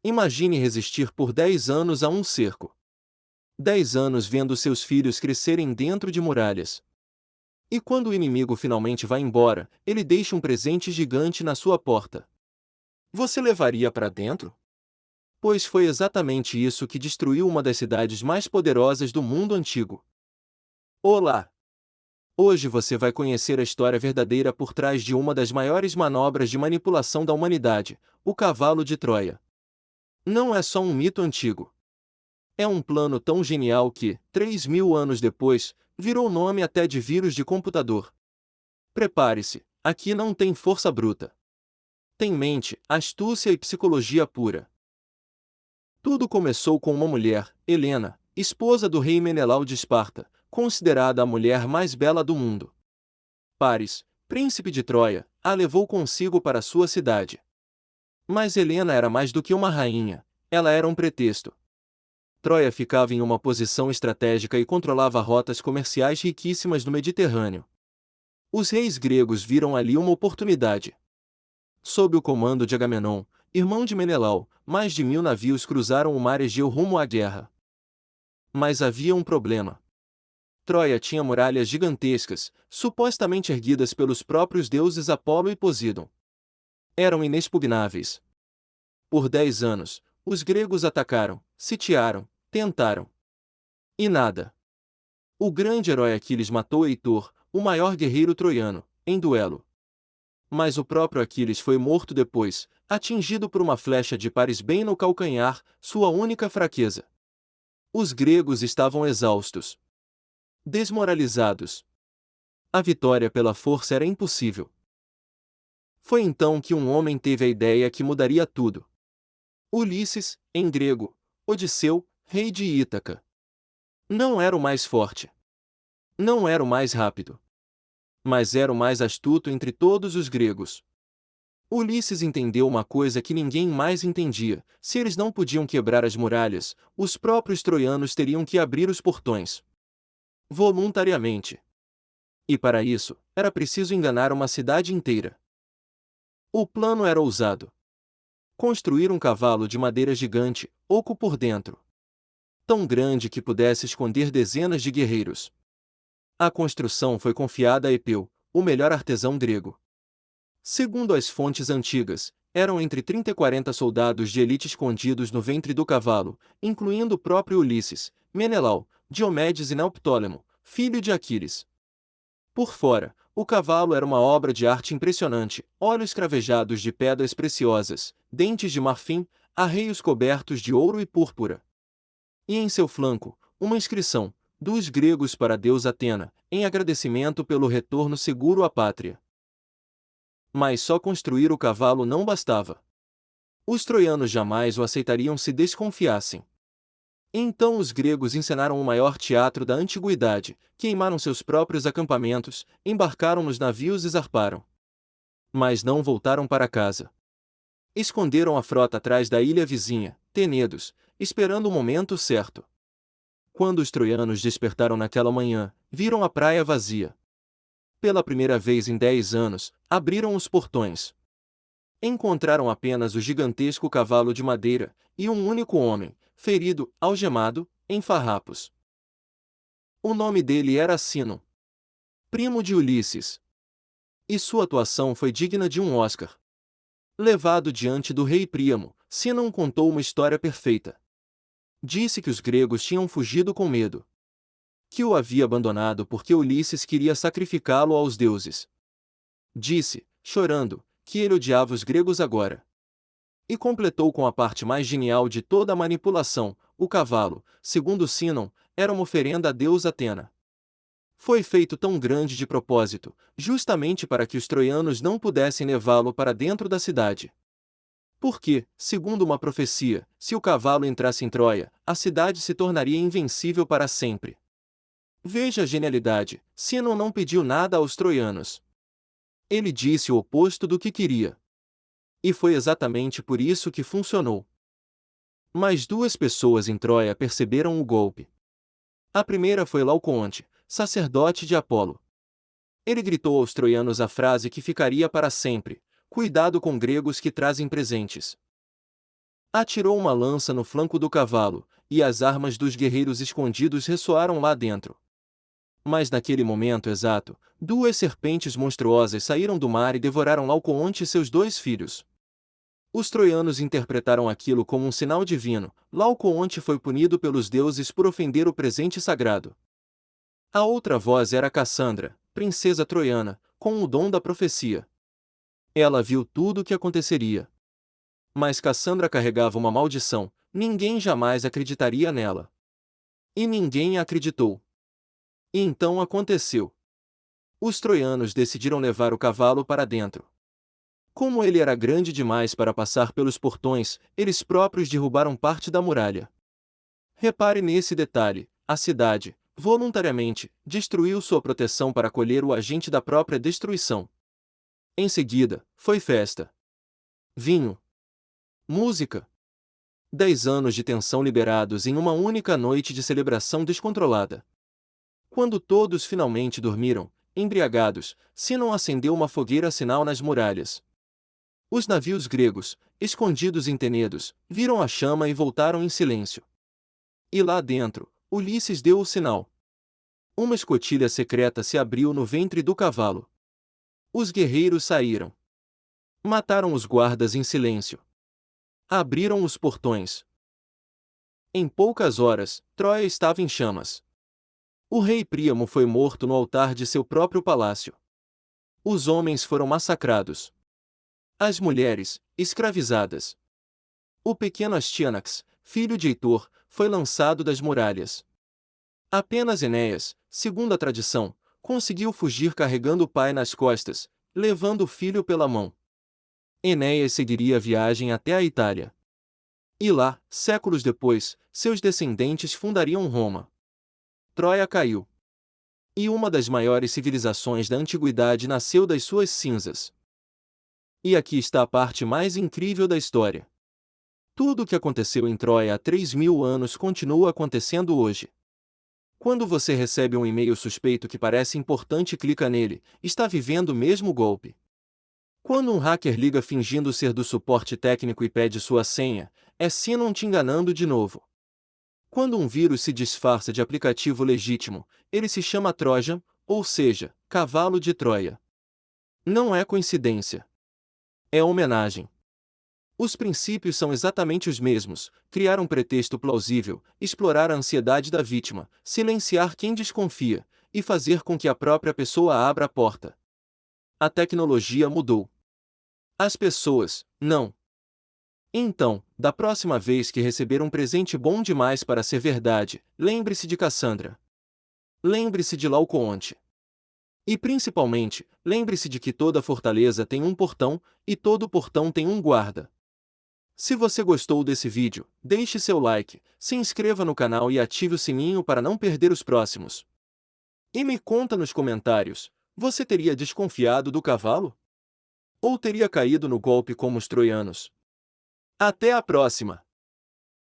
Imagine resistir por 10 anos a um cerco. 10 anos vendo seus filhos crescerem dentro de muralhas. E quando o inimigo finalmente vai embora, ele deixa um presente gigante na sua porta. Você levaria para dentro? Pois foi exatamente isso que destruiu uma das cidades mais poderosas do mundo antigo. Olá! Hoje você vai conhecer a história verdadeira por trás de uma das maiores manobras de manipulação da humanidade, o cavalo de Troia. Não é só um mito antigo. É um plano tão genial que, 3.000 anos depois, virou nome até de vírus de computador. Prepare-se, aqui não tem força bruta. Tem mente, astúcia e psicologia pura. Tudo começou com uma mulher, Helena, esposa do rei Menelau de Esparta, considerada a mulher mais bela do mundo. Paris, príncipe de Troia, a levou consigo para sua cidade. Mas Helena era mais do que uma rainha, ela era um pretexto. Troia ficava em uma posição estratégica e controlava rotas comerciais riquíssimas no Mediterrâneo. Os reis gregos viram ali uma oportunidade. Sob o comando de Agamenon, irmão de Menelau, mais de 1.000 navios cruzaram o mar Egeu rumo à guerra. Mas havia um problema. Troia tinha muralhas gigantescas, supostamente erguidas pelos próprios deuses Apolo e Poseidon. Eram inexpugnáveis. Por 10 anos, os gregos atacaram, sitiaram, tentaram. E nada. O grande herói Aquiles matou Heitor, o maior guerreiro troiano, em duelo. Mas o próprio Aquiles foi morto depois, atingido por uma flecha de Paris bem no calcanhar, sua única fraqueza. Os gregos estavam exaustos. Desmoralizados. A vitória pela força era impossível. Foi então que um homem teve a ideia que mudaria tudo. Ulisses, em grego, Odisseu, rei de Ítaca. Não era o mais forte. Não era o mais rápido. Mas era o mais astuto entre todos os gregos. Ulisses entendeu uma coisa que ninguém mais entendia: se eles não podiam quebrar as muralhas, os próprios troianos teriam que abrir os portões. Voluntariamente. E para isso, era preciso enganar uma cidade inteira. O plano era ousado. Construir um cavalo de madeira gigante, oco por dentro. Tão grande que pudesse esconder dezenas de guerreiros. A construção foi confiada a Epeu, o melhor artesão grego. Segundo as fontes antigas, eram entre 30 e 40 soldados de elite escondidos no ventre do cavalo, incluindo o próprio Ulisses, Menelau, Diomedes e Neoptólemo, filho de Aquiles. Por fora, o cavalo era uma obra de arte impressionante: olhos cravejados de pedras preciosas, dentes de marfim, arreios cobertos de ouro e púrpura. E em seu flanco, uma inscrição, dos gregos para a deusa Atena, em agradecimento pelo retorno seguro à pátria. Mas só construir o cavalo não bastava. Os troianos jamais o aceitariam se desconfiassem. Então os gregos encenaram o maior teatro da antiguidade, queimaram seus próprios acampamentos, embarcaram nos navios e zarparam. Mas não voltaram para casa. Esconderam a frota atrás da ilha vizinha, Tenedos, esperando o momento certo. Quando os troianos despertaram naquela manhã, viram a praia vazia. Pela primeira vez em 10 anos, abriram os portões. Encontraram apenas o gigantesco cavalo de madeira, e um único homem, ferido, algemado, em farrapos. O nome dele era Sino, primo de Ulisses. E sua atuação foi digna de um Oscar. Levado diante do rei Príamo, Sinon contou uma história perfeita. Disse que os gregos tinham fugido com medo. Que o havia abandonado porque Ulisses queria sacrificá-lo aos deuses. Disse, chorando, que ele odiava os gregos agora. E completou com a parte mais genial de toda a manipulação: o cavalo, segundo Sinon, era uma oferenda à deusa Atena. Foi feito tão grande de propósito, justamente para que os troianos não pudessem levá-lo para dentro da cidade. Porque, segundo uma profecia, se o cavalo entrasse em Troia, a cidade se tornaria invencível para sempre. Veja a genialidade: Sinon não pediu nada aos troianos. Ele disse o oposto do que queria. E foi exatamente por isso que funcionou. Mas 2 pessoas em Troia perceberam o golpe. A primeira foi Laocoonte, sacerdote de Apolo. Ele gritou aos troianos a frase que ficaria para sempre: cuidado com gregos que trazem presentes. Atirou uma lança no flanco do cavalo, e as armas dos guerreiros escondidos ressoaram lá dentro. Mas naquele momento exato, duas serpentes monstruosas saíram do mar e devoraram Laocoonte e seus 2 filhos. Os troianos interpretaram aquilo como um sinal divino. Laocoonte foi punido pelos deuses por ofender o presente sagrado. A outra voz era Cassandra, princesa troiana, com o dom da profecia. Ela viu tudo o que aconteceria. Mas Cassandra carregava uma maldição, ninguém jamais acreditaria nela. E ninguém acreditou. E então aconteceu. Os troianos decidiram levar o cavalo para dentro. Como ele era grande demais para passar pelos portões, eles próprios derrubaram parte da muralha. Repare nesse detalhe: a cidade, voluntariamente, destruiu sua proteção para acolher o agente da própria destruição. Em seguida, foi festa. Vinho. Música. 10 anos de tensão liberados em uma única noite de celebração descontrolada. Quando todos finalmente dormiram, embriagados, Sinon acendeu uma fogueira sinal nas muralhas. Os navios gregos, escondidos em Tenedos, viram a chama e voltaram em silêncio. E lá dentro, Ulisses deu o sinal. Uma escotilha secreta se abriu no ventre do cavalo. Os guerreiros saíram. Mataram os guardas em silêncio. Abriram os portões. Em poucas horas, Troia estava em chamas. O rei Príamo foi morto no altar de seu próprio palácio. Os homens foram massacrados. As mulheres, escravizadas. O pequeno Astianax, filho de Heitor, foi lançado das muralhas. Apenas Enéas, segundo a tradição, conseguiu fugir carregando o pai nas costas, levando o filho pela mão. Enéas seguiria a viagem até a Itália. E lá, séculos depois, seus descendentes fundariam Roma. Troia caiu. E uma das maiores civilizações da antiguidade nasceu das suas cinzas. E aqui está a parte mais incrível da história. Tudo o que aconteceu em Troia há 3.000 anos continua acontecendo hoje. Quando você recebe um e-mail suspeito que parece importante e clica nele, está vivendo o mesmo golpe. Quando um hacker liga fingindo ser do suporte técnico e pede sua senha, é Sinon te enganando de novo. Quando um vírus se disfarça de aplicativo legítimo, ele se chama Trojan, ou seja, cavalo de Troia. Não é coincidência. É homenagem. Os princípios são exatamente os mesmos: criar um pretexto plausível, explorar a ansiedade da vítima, silenciar quem desconfia, e fazer com que a própria pessoa abra a porta. A tecnologia mudou. As pessoas, não. Então, da próxima vez que receber um presente bom demais para ser verdade, lembre-se de Cassandra. Lembre-se de Laocoonte. E principalmente, lembre-se de que toda fortaleza tem um portão, e todo portão tem um guarda. Se você gostou desse vídeo, deixe seu like, se inscreva no canal e ative o sininho para não perder os próximos. E me conta nos comentários, você teria desconfiado do cavalo? Ou teria caído no golpe como os troianos? Até a próxima!